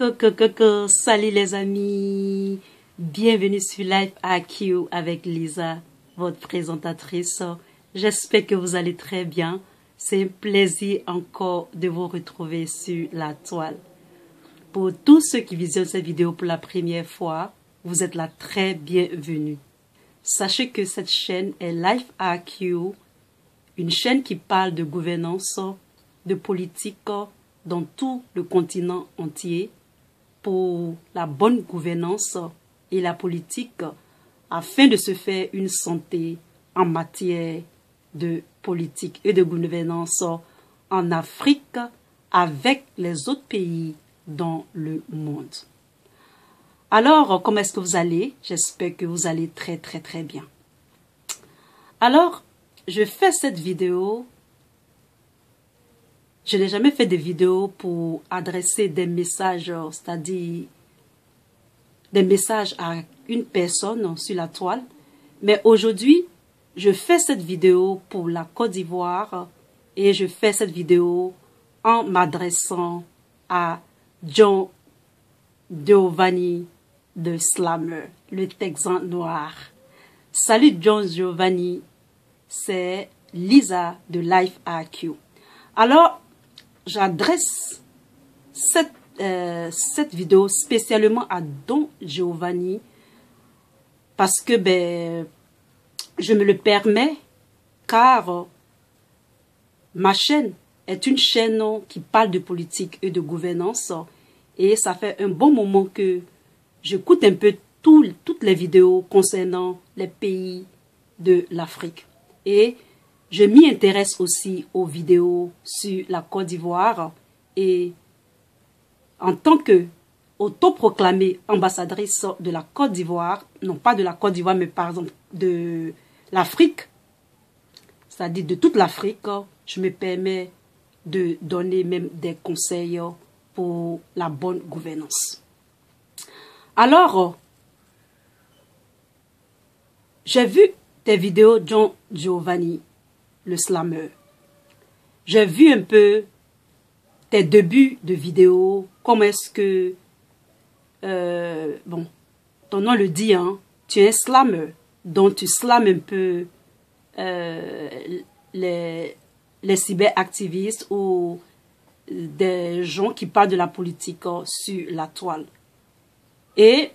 Coucou, salut les amis, bienvenue sur Life IQ avec Lisa, votre présentatrice. J'espère que vous allez très bien. C'est un plaisir encore de vous retrouver sur la toile. Pour tous ceux qui visionnent cette vidéo pour la première fois, vous êtes la très bienvenue. Sachez que cette chaîne est Life IQ, une chaîne qui parle de gouvernance, de politique dans tout le continent entier, pour la bonne gouvernance et la politique afin de se faire une santé en matière de politique et de gouvernance en Afrique avec les autres pays dans le monde. Alors, comment est-ce que vous allez? J'espère que vous allez très bien. Alors, je fais cette vidéo. Je n'ai jamais fait de vidéo pour adresser des messages, c'est-à-dire des messages à une personne sur la toile. Mais aujourd'hui, je fais cette vidéo pour la Côte d'Ivoire et je fais cette vidéo en m'adressant à John Giovanni de Slammer, le Texan noir. Salut John Giovanni, c'est Lisa de Life IQ. Alors, j'adresse cette vidéo spécialement à Don Giovanni parce que je me le permets car ma chaîne est une chaîne qui parle de politique et de gouvernance et ça fait un bon moment que j'écoute un peu toutes les vidéos concernant les pays de l'Afrique et je m'y intéresse aussi aux vidéos sur la Côte d'Ivoire et en tant que autoproclamée ambassadrice de la Côte d'Ivoire, non pas de la Côte d'Ivoire mais par exemple de l'Afrique, c'est-à-dire de toute l'Afrique, je me permets de donner même des conseils pour la bonne gouvernance. Alors, j'ai vu tes vidéos, John Giovanni, le slammer. J'ai vu un peu tes débuts de vidéos, comment est-ce que, ton nom le dit, hein, tu es un slammer, donc tu slames un peu les cyberactivistes ou des gens qui parlent de la politique sur la toile. Et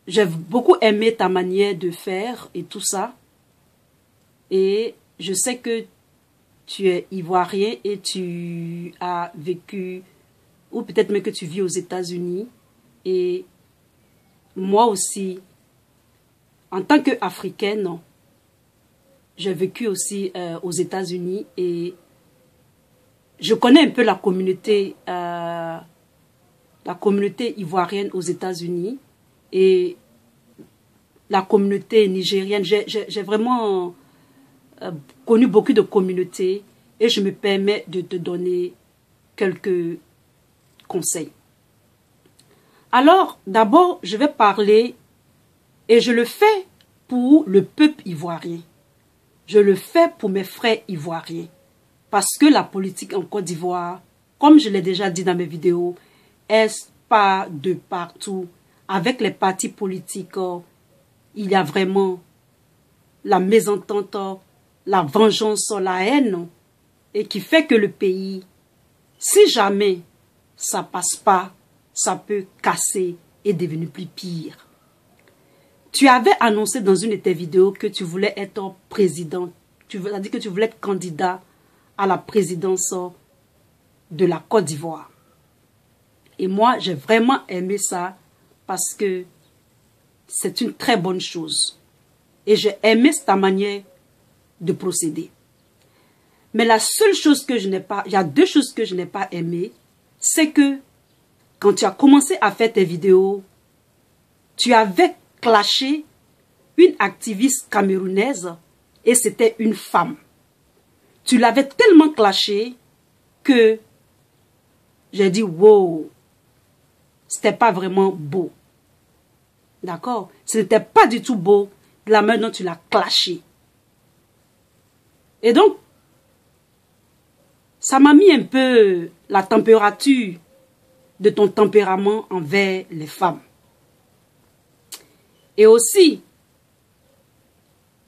j'ai beaucoup aimé ta manière de faire et tout ça. Et je sais que tu es ivoirien et tu as vécu, ou peut-être même que tu vis aux États-Unis. Et moi aussi, en tant qu'Africaine, j'ai vécu aussi aux États-Unis et je connais un peu la communauté ivoirienne aux États-Unis et la communauté nigérienne. J'ai vraiment connu beaucoup de communautés et je me permets de te donner quelques conseils. Alors, d'abord, je vais parler et je le fais pour le peuple ivoirien. Je le fais pour mes frères ivoiriens. Parce que la politique en Côte d'Ivoire, comme je l'ai déjà dit dans mes vidéos, est pas de partout. Avec les partis politiques, il y a vraiment la mésentente, la vengeance, la haine, et qui fait que le pays, si jamais ça passe pas, ça peut casser et devenir plus pire. Tu avais annoncé dans une de tes vidéos que tu voulais être président, tu as dit que tu voulais être candidat à la présidence de la Côte d'Ivoire. Et moi, j'ai vraiment aimé ça parce que c'est une très bonne chose. Et j'ai aimé ta manière de procéder. Mais la seule chose que je n'ai pas, il y a deux choses que je n'ai pas aimées, c'est que quand tu as commencé à faire tes vidéos, tu avais clashé une activiste camerounaise et c'était une femme. Tu l'avais tellement clashé que j'ai dit wow, c'était pas vraiment beau. D'accord? Ce n'était pas du tout beau de la manière dont tu l'as clashé. Et donc, ça m'a mis un peu la température de ton tempérament envers les femmes. Et aussi,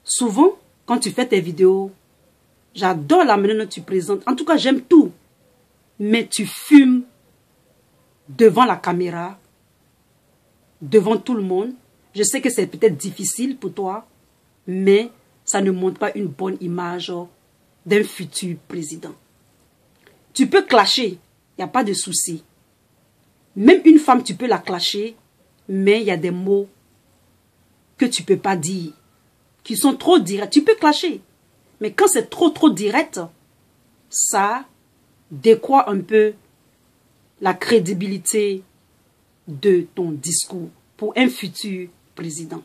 souvent, quand tu fais tes vidéos, j'adore la manière dont tu présentes. En tout cas, j'aime tout. Mais tu fumes devant la caméra, devant tout le monde. Je sais que c'est peut-être difficile pour toi, mais ça ne montre pas une bonne image d'un futur président. Tu peux clasher, il n'y a pas de souci. Même une femme, tu peux la clasher, mais il y a des mots que tu ne peux pas dire, qui sont trop directs. Tu peux clasher, mais quand c'est trop direct, ça décroît un peu la crédibilité de ton discours pour un futur président.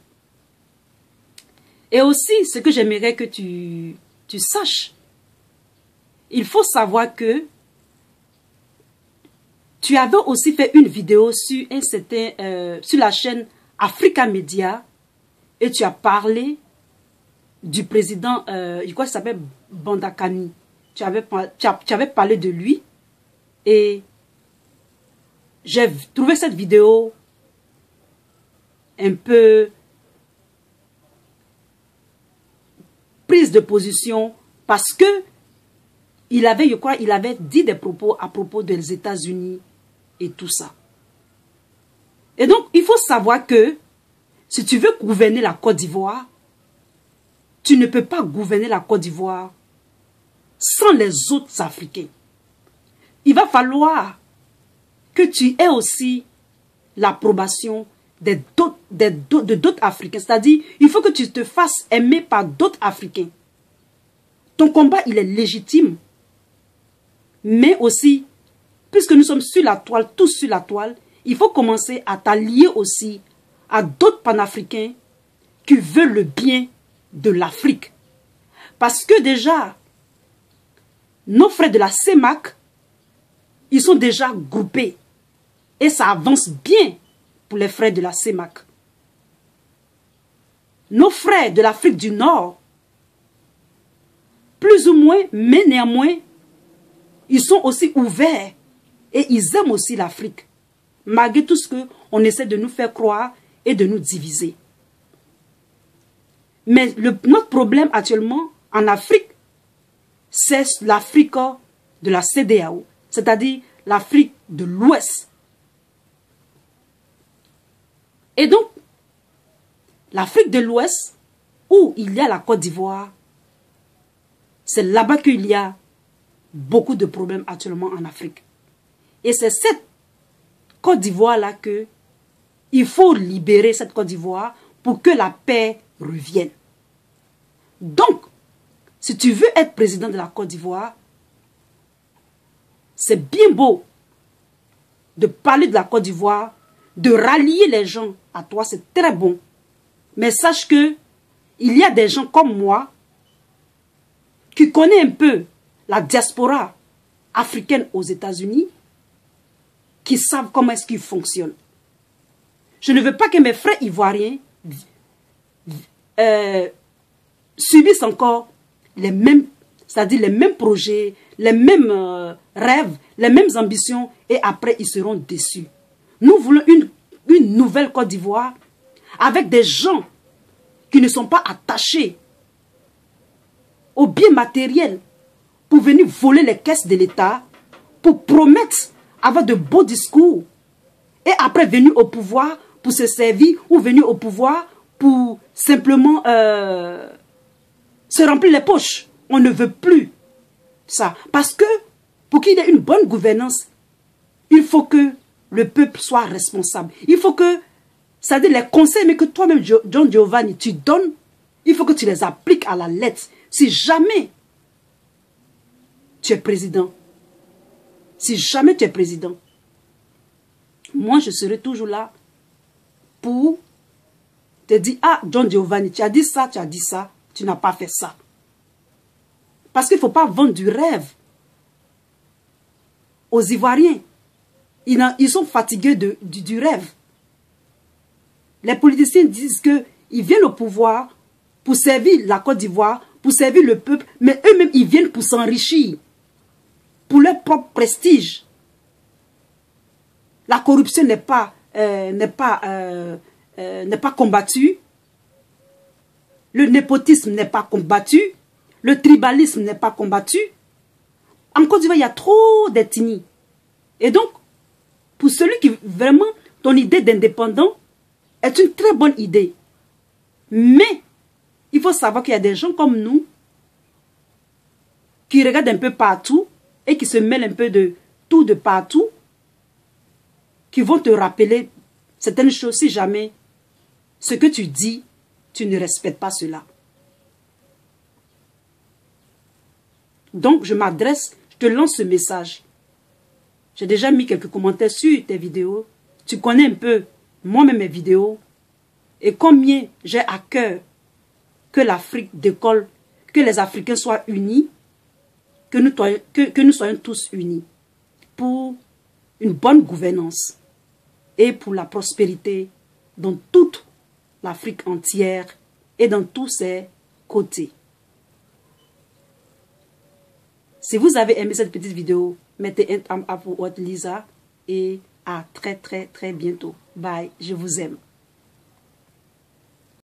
Et aussi, ce que j'aimerais que tu saches, il faut savoir que tu avais aussi fait une vidéo sur sur la chaîne Africa Media et tu as parlé du président, je crois qu'il s'appelle Bandakani. Tu avais parlé de lui et j'ai trouvé cette vidéo un peu prise de position parce que il avait dit des propos à propos des États-Unis et tout ça. Et donc, il faut savoir que si tu veux gouverner la Côte d'Ivoire, tu ne peux pas gouverner la Côte d'Ivoire sans les autres Africains. Il va falloir que tu aies aussi l'approbation d'autres Africains. C'est-à-dire, il faut que tu te fasses aimer par d'autres Africains. Ton combat, il est légitime. Mais aussi, puisque nous sommes sur la toile, tous sur la toile, il faut commencer à t'allier aussi à d'autres panafricains qui veulent le bien de l'Afrique. Parce que déjà, nos frères de la CEMAC, ils sont déjà groupés. Et ça avance bien pour les frères de la CEMAC. Nos frères de l'Afrique du Nord, plus ou moins, mais néanmoins, ils sont aussi ouverts et ils aiment aussi l'Afrique, malgré tout ce qu'on essaie de nous faire croire et de nous diviser. Mais notre problème actuellement en Afrique, c'est l'Afrique de la CEDEAO, c'est-à-dire l'Afrique de l'Ouest. Et donc, l'Afrique de l'Ouest, où il y a la Côte d'Ivoire, c'est là-bas qu'il y a beaucoup de problèmes actuellement en Afrique. Et c'est cette Côte d'Ivoire-là que il faut libérer cette Côte d'Ivoire pour que la paix revienne. Donc, si tu veux être président de la Côte d'Ivoire, c'est bien beau de parler de la Côte d'Ivoire, de rallier les gens à toi, c'est très bon. Mais sache que il y a des gens comme moi qui connaissent un peu la diaspora africaine aux États-Unis, qui savent comment est-ce qu'ils fonctionnent. Je ne veux pas que mes frères ivoiriens subissent encore les mêmes, c'est-à-dire les mêmes projets, les mêmes rêves, les mêmes ambitions, et après ils seront déçus. Nous voulons une nouvelle Côte d'Ivoire avec des gens qui ne sont pas attachés aux biens matériels pour venir voler les caisses de l'État, pour promettre, avoir de beaux discours, et après venir au pouvoir pour se servir, ou venir au pouvoir pour simplement se remplir les poches. On ne veut plus ça. Parce que pour qu'il y ait une bonne gouvernance, il faut que le peuple soit responsable. Il faut que, c'est-à-dire les conseils mais que toi-même, John Giovanni, tu donnes, il faut que tu les appliques à la lettre. Si jamais tu es président, si jamais tu es président, moi je serai toujours là pour te dire, ah John Giovanni, tu as dit ça, tu n'as pas fait ça. Parce qu'il ne faut pas vendre du rêve aux Ivoiriens. Ils sont fatigués du rêve. Les politiciens disent qu'ils viennent au pouvoir pour servir la Côte d'Ivoire, pour servir le peuple, mais eux-mêmes, ils viennent pour s'enrichir, pour leur propre prestige. la corruption n'est pas combattue, le népotisme n'est pas combattu, le tribalisme n'est pas combattu. En Côte d'Ivoire, il y a trop d'ethnies. Et donc, pour celui qui vraiment, ton idée d'indépendant est une très bonne idée. Mais, il faut savoir qu'il y a des gens comme nous qui regardent un peu partout et qui se mêlent un peu de tout de partout, qui vont te rappeler certaines choses si jamais ce que tu dis, tu ne respectes pas cela. Donc, je m'adresse, je te lance ce message. J'ai déjà mis quelques commentaires sur tes vidéos. Tu connais un peu moi-même mes vidéos. Et combien j'ai à cœur que l'Afrique décolle, que les Africains soient unis, que nous soyons tous unis pour une bonne gouvernance et pour la prospérité dans toute l'Afrique entière et dans tous ses côtés. Si vous avez aimé cette petite vidéo, mettez un thumbs up pour Lisa et à très bientôt. Bye, je vous aime.